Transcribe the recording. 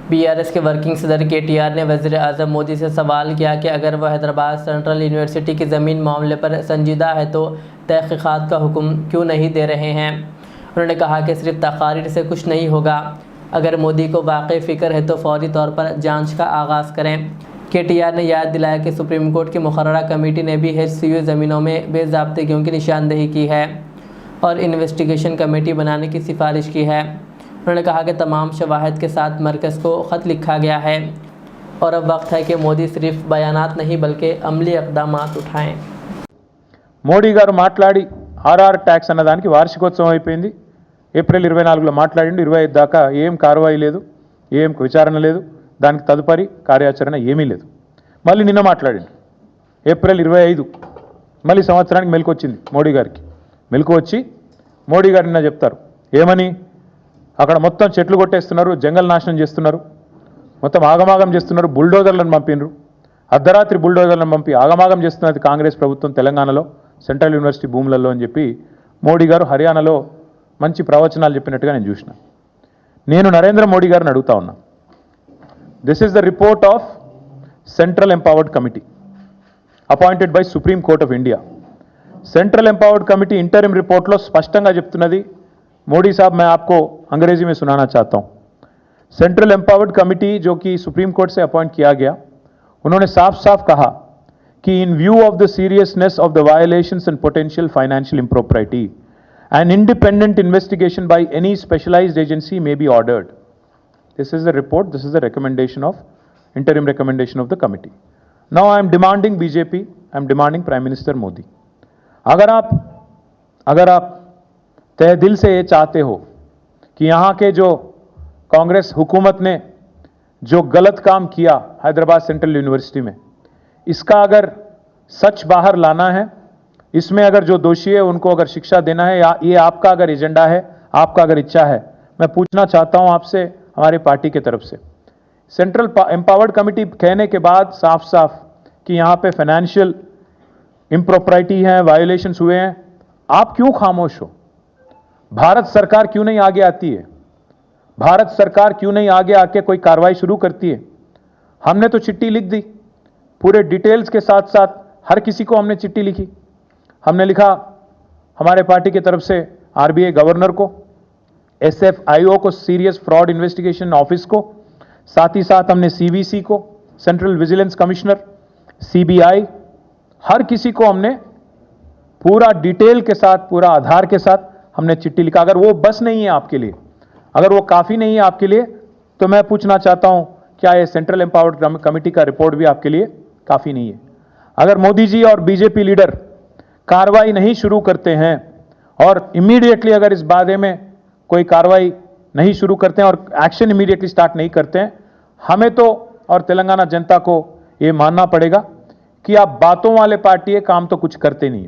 BRS के working सदर KTR ने वज़ीर आज़म मोदी से सवाल किया कि अगर वह हैदराबाद सेंट्रल यूनिवर्सिटी की ज़मीन मामले पर संजीदा है तो तहक़ीक़ात का हुक्म क्यों नहीं दे रहे हैं। उन्होंने कहा कि सिर्फ तकारीर से कुछ नहीं होगा, अगर मोदी को वाकई फ़िक्र है तो फौरी तौर पर जांच का आगाज़ करें। केटीआर ने याद दिलाया कि सुप्रीम कोर्ट की मुक़र्ररा कमेटी ने भी HCU ज़मीनों में बेज़ाब्तिगियों की निशानदेही की है और इन्वेस्टिगेशन कमेटी बनाने की सिफारिश की है। उन्होंने कहा कि तमाम शवाहिद के साथ मरकज़ को ख़त लिखा गया है और अब वक्त है कि मोदी सिर्फ बयानात नहीं बल्कि अमली इक़दामात उठाएं। మోడీ గారు మాట్లాడి ఆర్ఆర్ ట్యాక్స్ అన్నదానికి వార్షికోత్సవం అయిపోయింది. ఏప్రిల్ 24లో మాట్లాడిండు. 25 దాకా ఏం కార్యవాయి లేదు, ఏం విచారణ లేదు, దానికి తదుపరి కార్యాచరణ ఏమీ లేదు. మళ్ళీ నిన్న మాట్లాడిండు ఏప్రిల్ 25. మళ్ళీ సంవత్సరానికి మెలకు వచ్చింది మోడీ గారికి. మెలకు వచ్చి మోడీ గారు నిన్న చెప్తారు ఏమని, అక్కడ మొత్తం చెట్లు కొట్టేస్తున్నారు, జంగల్ నాశనం చేస్తున్నారు, మొత్తం ఆగమాగం చేస్తున్నారు, బుల్డోజర్లను పంపినరు, అర్ధరాత్రి బుల్డోజర్లను పంపి ఆగమాగం చేస్తున్నది కాంగ్రెస్ ప్రభుత్వం తెలంగాణలో సెంట్రల్ యూనివర్సిటీ భూములలో అని చెప్పి మోడీ గారు హర్యానాలో మంచి ప్రవచనాలు చెప్పినట్టుగా నేను చూసిన. నేను నరేంద్ర మోడీ గారిని అడుగుతా ఉన్నా, this is the report of central empowered committee appointed by supreme court of India. Central empowered committee interim report స్పష్టంగా చెప్తున్నది. मोदी साहब, मैं आपको अंग्रेजी में सुनाना चाहता हूं. सेंट्रल एम्पावर्ड कमेटी जो कि सुप्रीम कोर्ट से अपॉइंट किया गया, उन्होंने साफ साफ कहा कि in view of the seriousness of the violations and potential financial impropriety an independent investigation by any specialised agency may be ordered. This is the report, this is the recommendation of interim recommendation of the committee. Now I am demanding BJP, I am demanding prime minister Modi, अगर आप तहे दिल से ये चाहते हो कि यहाँ के जो कांग्रेस हुकूमत ने जो गलत काम किया हैदराबाद सेंट्रल यूनिवर्सिटी में, इसका अगर सच बाहर लाना है, इसमें अगर जो दोषी है उनको अगर शिक्षा देना है, या ये आपका अगर एजेंडा है, आपका अगर इच्छा है, मैं पूछना चाहता हूं आपसे, हमारी पार्टी की तरफ से सेंट्रल एम्पावर्ड कमिटी कहने के बाद साफ साफ कि यहाँ पे फाइनेंशियल इम्प्रॉपर्टी है, वायोलेशंस हुए हैं, आप क्यों खामोश हो? भारत सरकार क्यों नहीं आगे आती है? भारत सरकार क्यों नहीं आगे आके कोई कार्रवाई शुरू करती है? हमने तो चिट्ठी लिख दी पूरे डिटेल्स के साथ साथ, हर किसी को हमने चिट्ठी लिखी. हमने लिखा हमारे पार्टी की तरफ से RBI गवर्नर को, SFIO को, सीरियस फ्रॉड इन्वेस्टिगेशन ऑफिस को, साथ ही साथ हमने CVC को, सेंट्रल विजिलेंस कमिश्नर, CBI, हर किसी को हमने पूरा डिटेल के साथ, पूरा आधार के साथ हमने चिट्ठी लिखा. अगर वो बस नहीं है आपके लिए, अगर वो काफी नहीं है आपके लिए, तो मैं पूछना चाहता हूं क्या ये सेंट्रल एम्पावर्ड कमेटी का रिपोर्ट भी आपके लिए काफी नहीं है? अगर मोदी जी और बीजेपी लीडर कार्रवाई नहीं शुरू करते हैं और इमीडिएटली अगर इस बारे में कोई कार्रवाई नहीं शुरू करते हैं और एक्शन इमीडिएटली स्टार्ट नहीं करते हैं, हमें तो और तेलंगाना जनता को यह मानना पड़ेगा कि आप बातों वाले पार्टी है, काम तो कुछ करते नहीं.